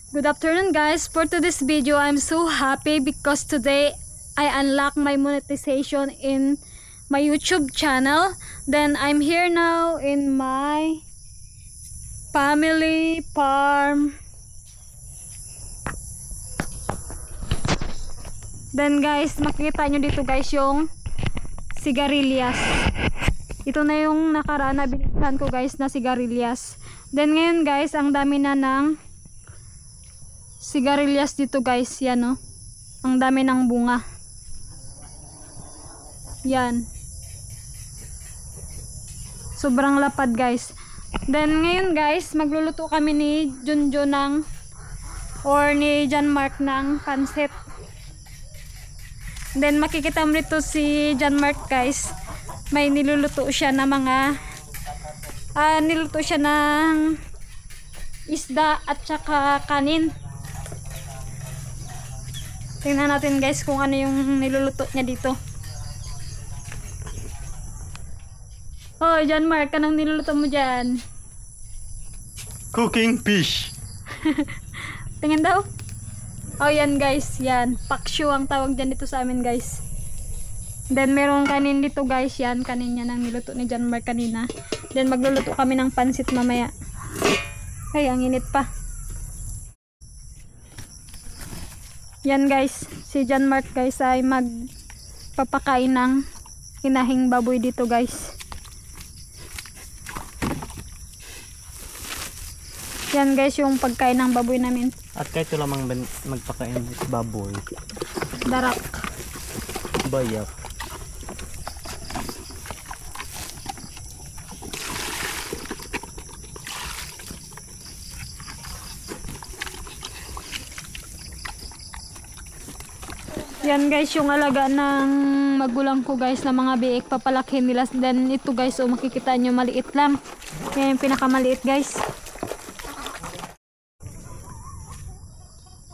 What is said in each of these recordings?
Good afternoon guys. For today's video, I'm so happy because today I unlock my monetization in my YouTube channel. Then I'm here now in my family farm. Then guys, makikita nyo dito guys yung sigarilyas. Ito na yung nakaraan na binigyan ko guys na sigarilyas. Then ngayon guys, ang dami na ng sigarilyas dito guys. Yan o, ang dami ng bunga. Yan, sobrang lapad guys. Then ngayon guys, magluluto kami ni Junjo ng ni John Mark ng pansit. Then makikita mo rito si John Mark guys, may niluluto siya na mga niluto siya ng isda at saka kanin. Tingnan natin guys kung ano yung niluluto niya dito. Oh, John Mark, anong niluluto mo dyan? Cooking fish. Tingnan daw. Oh, yan guys, yan. Paksyo ang tawag dyan dito sa amin guys. Then meron kanin dito guys, yan. Kanin yan ang niluto ni John Mark kanina. Then magluluto kami ng pansit mamaya. Ay, ang init pa. Yan guys, si John Mark guys ay magpapakain ng hinahing baboy dito guys. Yan guys yung pagkain ng baboy namin. At kahit lamang magpakain ng baboy. Darak. Bayak. Yan guys yung alaga ng magulang ko guys na mga biik, papalaki nila. Then ito guys, oh, makikita nyo maliit lang. Yan yung pinakamaliit guys.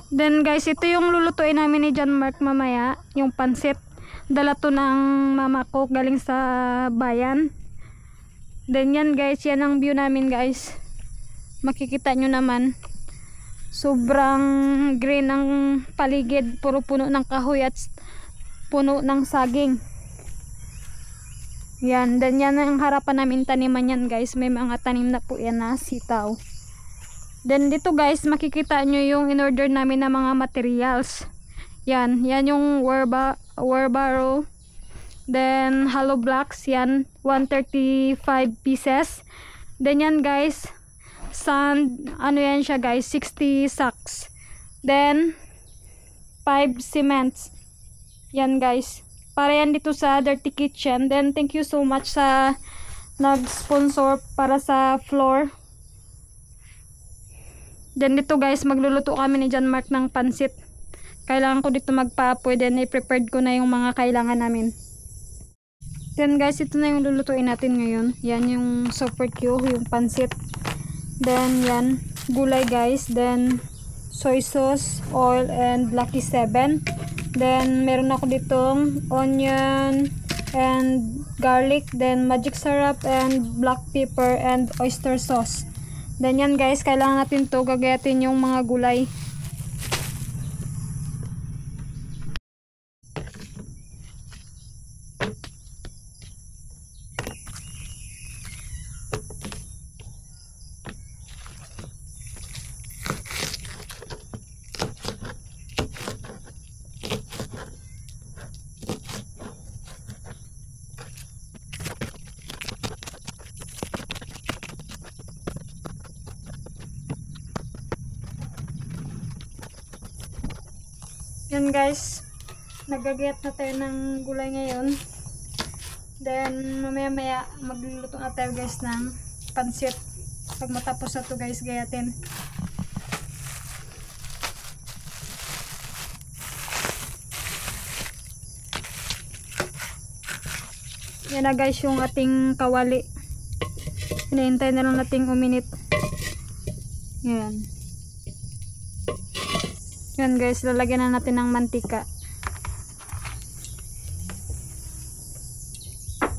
Then guys, ito yung lulutuin namin ni John Mark mamaya, yung pansit. Dala to ng mama ko galing sa bayan. Then yan guys, yan ang view namin guys. Makikita nyo naman. Sobrang green ang paligid, puro puno ng kahoy at puno ng saging. Yan, then yan ang harapan namin taniman yan guys. May mga tanim na po yan na sitaw. Then dito guys, makikita nyo yung in-order namin na mga materials. Yan, yan yung wheelbarrow. Then hollow blocks, yan, 135 pieces. Then yan guys, sand, ano yan siya guys, 60 sacks. Then 5 cements. Yan guys, para yan dito sa Dirty Kitchen. Then thank you so much sa nag-sponsor para sa floor. Then dito guys, magluluto kami ni John Mark ng pansit. Kailangan ko dito magpa-apoy, then i-prepared ko na yung mga kailangan namin. Then guys, ito na yung lulutuin natin ngayon. Yan yung super cute, yung pansit. Then yan, gulay guys. Then soy sauce, oil, and Lucky 7. Then meron ako ditong onion and garlic. Then magic syrup and black pepper and oyster sauce. Then yan guys, kailangan natin to gagayatin yung mga gulay. Yan guys, nagagayat na tayo ng gulay ngayon. Then mamaya maya magluluto na tayo guys ng pansit. Pag matapos na to guys, gayatin. Yan na guys yung ating kawali. Hinihintay na lang nating uminit. Yan. Yan guys, lalagyan na natin ng mantika.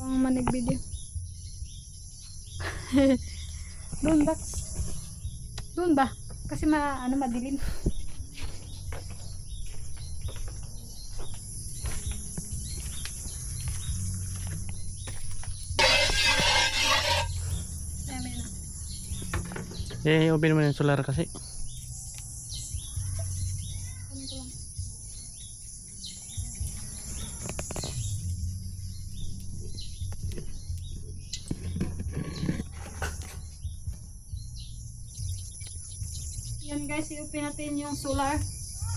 Ang manig video. Doon ba? Doon ba? Kasi madilim. Open mo na yung solar kasi. Yan guys, i-open natin yung solar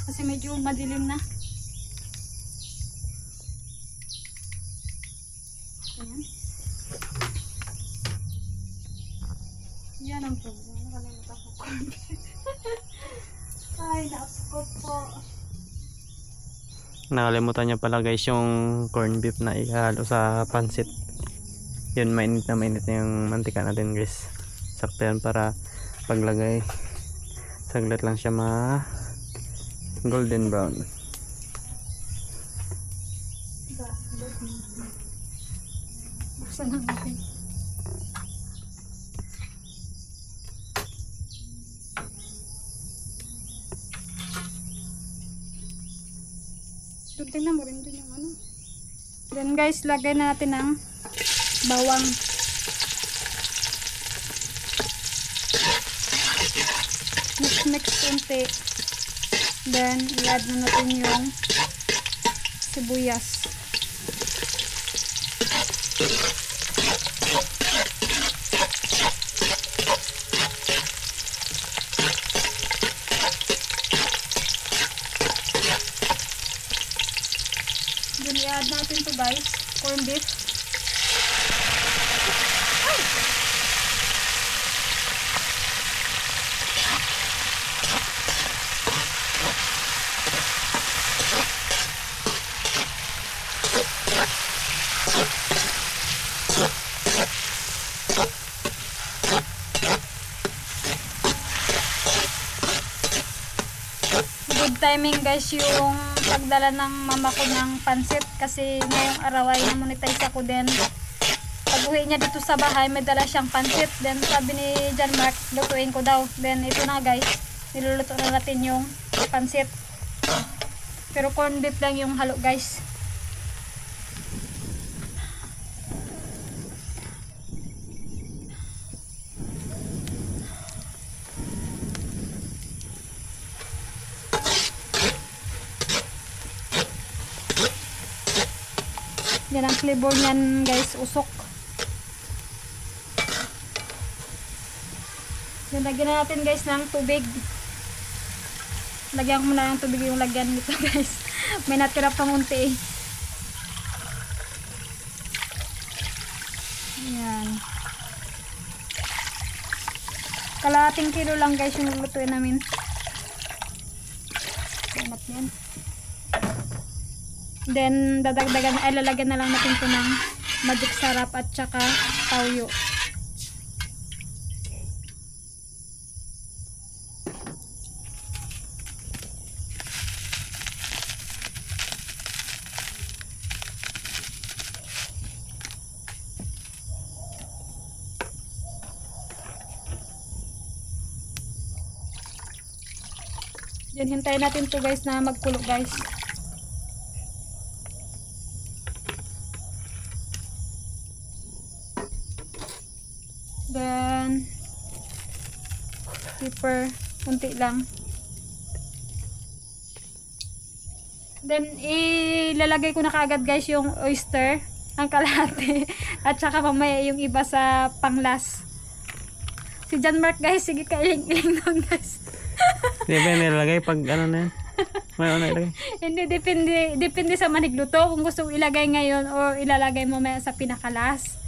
kasi medyo madilim na. Ayan. Yan ang problema. Nakalimutan ko. Ay, naapot po. Nakalimutan niya pala guys yung corn beef na ihalo sa pansit. Yun, mainit na yung mantika natin guys. Sakto yan para paglagay. Saglit lang siya golden brown. Buksan lang natin. Tingnan mo rin dun yung ano. Then guys, lagay na natin ng bawang. Mix konti. Then i-add na natin yung sibuyas. Then i-add natin to guys, corn beef. Good timing guys yung pagdala ng mama ko ng pansit kasi ngayong araw ay na-monetize ako din. Pag uwi niya dito sa bahay may dala siyang pansit, then sabi ni John Mark lutuin ko daw. Then ito na guys, niluluto na natin yung pansit, pero corn beef lang yung halo guys. Yan ang flavor niyan guys, usok. Then lagyan na natin guys ng tubig. Lagyan ko muna ng tubig yung lagyan nito guys. May natira pang unti eh. Yan. Kalahating kilo lang guys yung lulutuin namin. Samat yan. Then dadagdagan ay lalagyan na lang natin ito ng magic sarap at saka tauyo. Then hintayin natin to guys na magkulo guys. Then pepper kunti lang. Then ilalagay ko na kaagad guys yung oyster, ang kalahati at saka mamaya yung iba sa panglas. Si John Mark guys, sige kailing-iling doon guys. Di ba nilalagay pag ano na yan? May ano ilagay? Hindi, depende sa manigluto kung gusto ilagay ngayon o ilalagay mo mamaya sa pinakalas.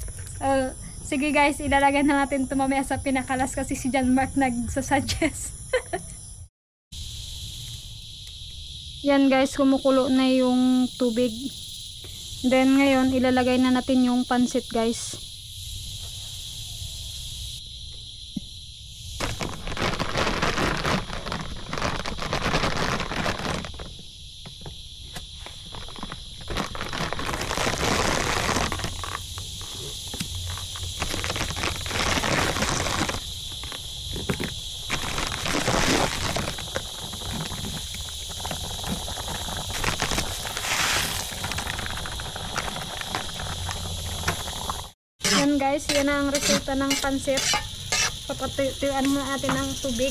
Sige guys, ilalagay na natin ito mamaya sa pinakalas kasi si John Mark nagsasuggest. Yan guys, kumukulo na yung tubig. Then ngayon, ilalagay na natin yung pansit guys. guys, yan ang resulta ng pansit. Papatuyuan muna natin ng tubig.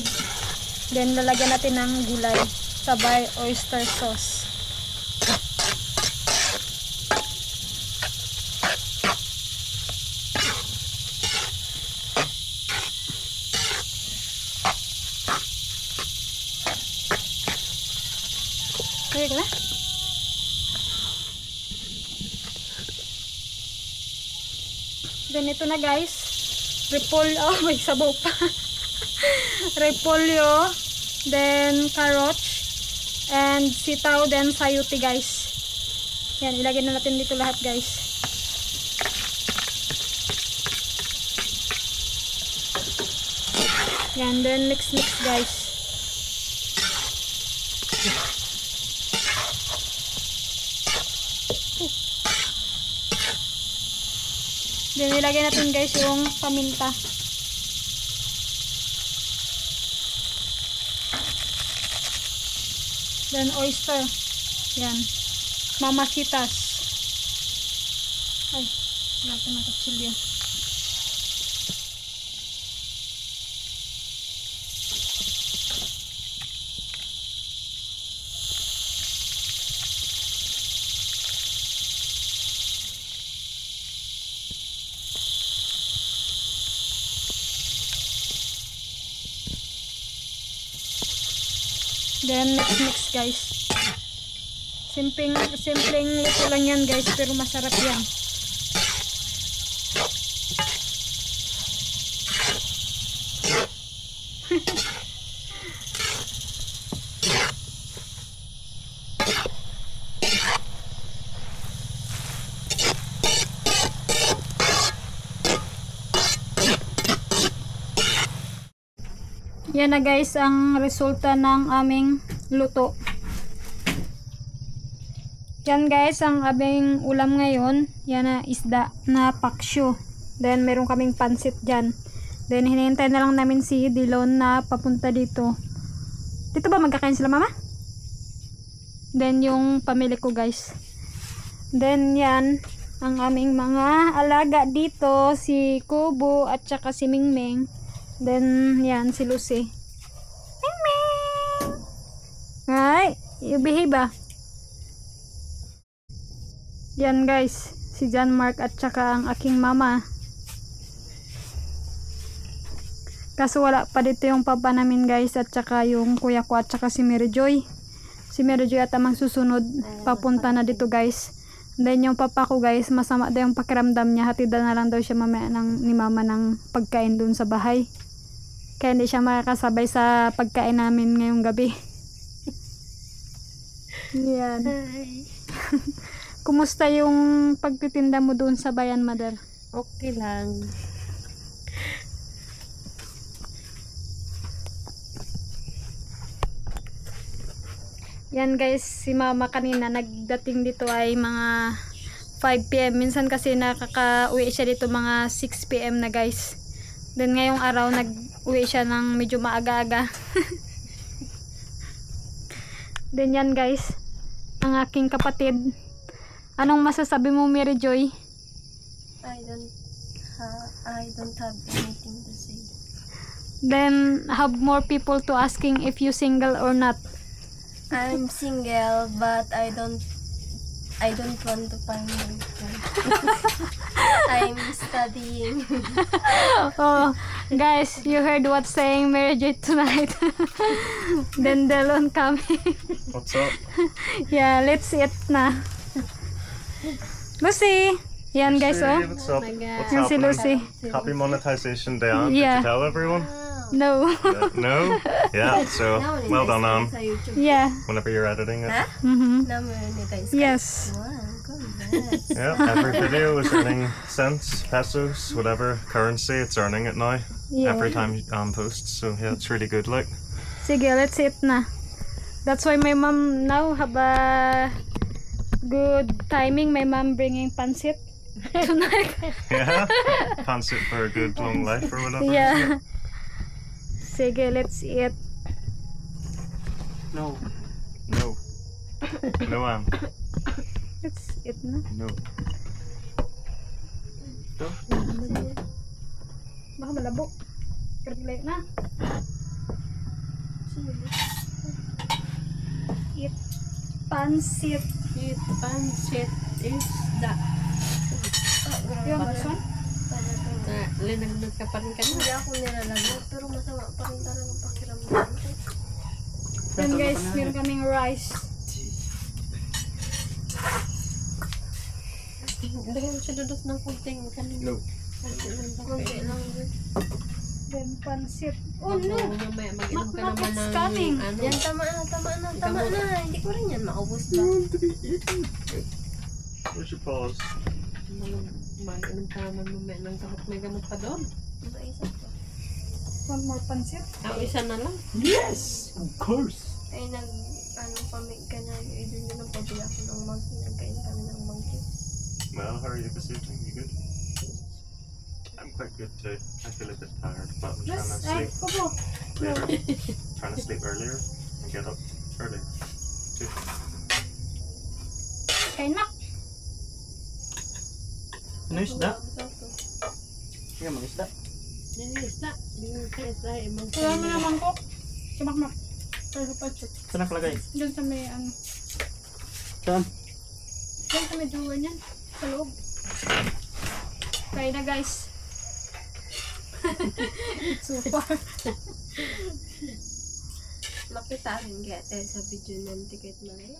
Then lalagyan natin ng gulay. Sabay oyster sauce. Okay na? Then ito na guys. Repolyo. Oh, may sabaw pa. Repolyo. Then carrots. And sitaw. Then sayuti guys. Yan. Ilagay na natin dito lahat guys. Yan. Then mix guys. Then ilagay natin guys yung paminta. Then oyster. Yan. Mamacitas. Ay, natin ng kutsilyo. Then mix guys. Simpleng luto lang yan guys, pero masarap yan. Yan na guys ang resulta ng aming luto. Yan guys ang aming ulam ngayon. Yan na isda na paksyo. Then meron kaming pansit dyan. Then hinihintay na lang namin si Dilon na papunta dito. Dito ba magkakain sila mama? Then yung pamilya ko guys. Then yan ang aming mga alaga dito. Si Kubo at saka si Mingming. Then, yan, si Lucy. Ming! Ay, you behave ah. Yan guys, si John Mark at saka ang aking mama. Kaso wala pa dito yung papa namin guys at saka yung kuya ko at saka si Mary Joy. Si Mary Joy at amang susunod, papunta na dito guys. Then yung papa ko guys, masama daw yung pakiramdam niya. Hatidan na lang daw siya mamaya ni mama ng pagkain dun sa bahay. Kaya hindi siya makakasabay sa pagkain namin ngayong gabi. Yan. Kumusta yung pagtitinda mo doon sa bayan, mother? Okay lang. Yan guys, si mama kanina nagdating dito ay mga 5 PM. Minsan kasi nakaka-uwi siya dito mga 6 PM na guys. Then ngayong araw nag-uwi siya ng medyo maaga-aga. Then yan guys, ang aking kapatid. Anong masasabi mo, Mary Joy? I don't have anything to say. Then have more people to asking if you single or not. I'm single, but I don't want to find boyfriend. I'm studying. Oh, guys, you heard what saying Mary Joy tonight. Then Delon coming. What's up? Yeah, let's eat na. Lucy! Yan guys, oh. What's up? my God. What's Yan si happening? Lucy. Happy monetization day on. Yeah. Did you tell everyone? No. No? Yeah, so well done on Sa YouTube. Yeah. whenever you're editing it. Ha? Mm-hmm. Na-monetize ka? Yes. Wow, congrats. Yeah, every video is earning cents, pesos, whatever currency it's earning it now. Yeah. Every time you posts. So yeah, it's really good. Like, Sige, let's eat na. That's why my mom now have a good timing. My mom bringing pancit tonight. yeah, pass it for a good long life or whatever. Yeah. Sige, let's eat. No. No. No, Let's eat na. No. Ito. Baka malabo. Kargilay na. Eat pansit. Eat pancit is the. Yung mason. Linagdag ka pa rin kanina. Hindi ako nilalagay, pero masama pa rin talagang pakiramdam ko. Yan guys, meron kaming rice. Lagyan mo siya dudot ng kunting kanina. No. Kunti lang din. Then pansit. Oh no! Mamaya mag-inom ka Makmak naman is ng coming. ano. Yan, tama na. Hindi ko rin yan maubos ba? Where's your paws? Mag-inom ka naman mamaya ng gamot. May gamot pa doon. Isa pa. One more pansit. Isa na lang. Yes! Of course! Ay, kami ka na. Doon din ang pabili ako ng monkey. Nagkain kami ng monkey. Well, how are you this evening? You good? I'm quite good too. I feel a bit tired, but I'm trying to sleep Kubo. later. Trying to sleep earlier and get up earlier too. Kain na. Ano yung isda? Sige, mag-isda. Isda. Kaya mo naman ko. Sumakmak. Pero pansit. Saan nakalagay? Diyan sa may ano. Saan? Diyan sa may drawer niyan. Sa loob. Kain na guys. So far. Makita rin kaya tayo sa video ng ticket malaya.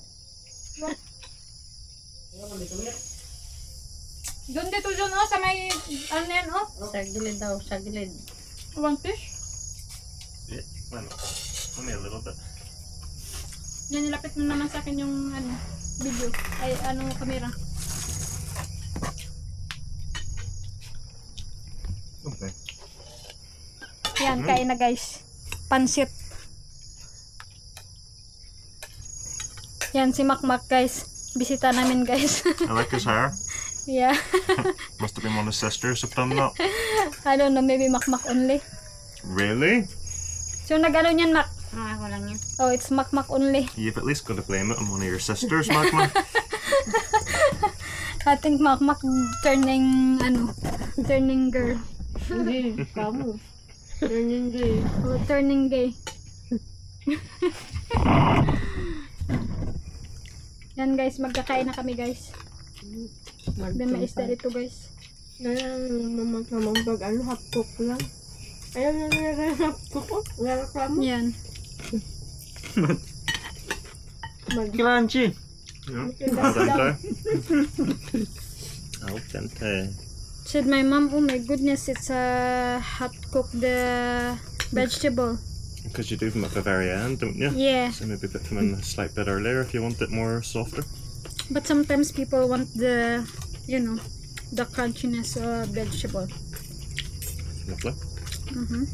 Doon dito dyan oh, sa may ano yan oh. Sa gilid daw, sa gilid. One fish. Yeah, well, only a little bit. Yan, nilapit mo naman sa akin yung ano, video. Ay, ano, camera. Okay. Yan, kain na guys. Pansit. Yan, si Makmak guys. Bisita namin guys. I like his hair. Yeah. Must have been one of his sisters have done that. I don't know, maybe Makmak only. Really? So, nag-ano niyan, Mak? Ako lang yan. Oh, it's Makmak only. You've at least got to blame it on one of your sisters, Magma. I think Makmak turning, ano, turning girl. Hindi, kamu. Hindi. Oh, turning gay. Yan guys, magkakain na kami guys. Then may isda dito guys. Naman pag ano, haptok lang. Ayun na haptok. Naraklamo. Yan. Crunchy! Yeah. Al dente. Al dente. Said my mom, oh my goodness, it's a hot cook the vegetable. Because you do them at the very end, don't you? Yeah, So maybe put them in a slight bit earlier if you want it more softer. but sometimes people want the, you know, the crunchiness of vegetable. Lovely. Mm-hmm.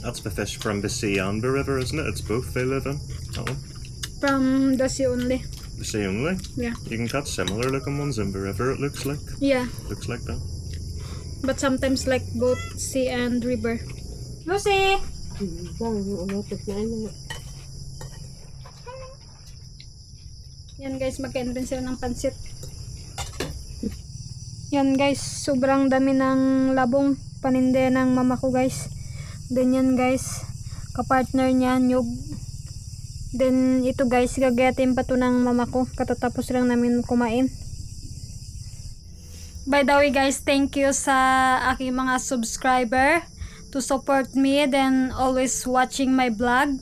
That's the fish from the sea and the river, isn't it? It's both they live in. That one. From the sea only. The sea only. Yeah. You can catch similar looking ones in the river, it looks like. Yeah, Looks like that. but sometimes like both sea and river. Lucy! Yan guys, magkain din sila ng pansit. Yan guys, sobrang dami ng labong paninde ng mama ko guys. Then yan guys, kapartner niya, nyug. Then ito guys, gagayatin pa to ng mama ko. Katatapos lang namin kumain. By the way guys, thank you sa aking mga subscriber to support me, then always watching my vlog.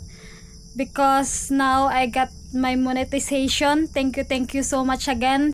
Because now I got my monetization. Thank you so much again.